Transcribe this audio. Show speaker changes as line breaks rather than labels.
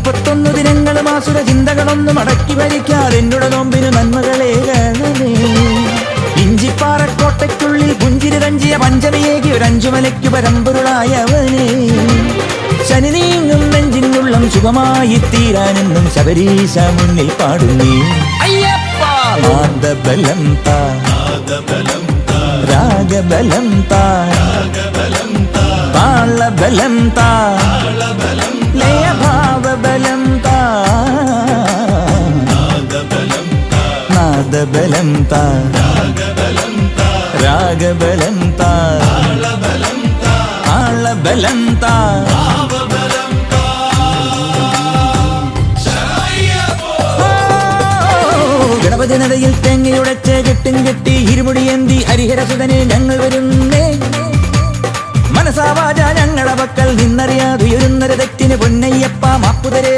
41 ദിനങ്ങളും ആസുര ചിന്തകളൊന്നും അടക്കി ഭരിക്കാതെ എന്നോട് നോമ്പിന് നന്മകളെ കാണണേ. ഇഞ്ചിപ്പാറക്കോട്ടയ്ക്കുള്ളിൽ പുഞ്ചിരി തഞ്ചിയ പഞ്ചമിയേകി ഒരു അഞ്ചുമലയ്ക്കു പരമ്പൊരുളായവനെ. ശനി നീങ്ങും നെഞ്ചിനുള്ളം സുഖമായി തീരാനെന്നും ശബരീശ മുന്നിൽ പാടുന്നേ. അയ്യപ്പ നാദബലം താ, രാഗബലം താ, താളബലം താ, ലയഭാവബലം താ, നാദബലം താ, രാഗബലം താ, താളബലം താ. ഗണപതിനടയിൽ തേങ്ങയുടച്ച് കെട്ടും കെട്ടി ഇരുമുടിയേന്തി ഹരിഹരസുതനെ ഞങ്ങൾ വരുന്നേ. മനസാവാച ഞങ്ങളുടെ പക്കൽ നിന്നറിയാതുയരുന്നൊരു തെറ്റിന് പൊന്നയ്യപ്പ മാപ്പുതരെ.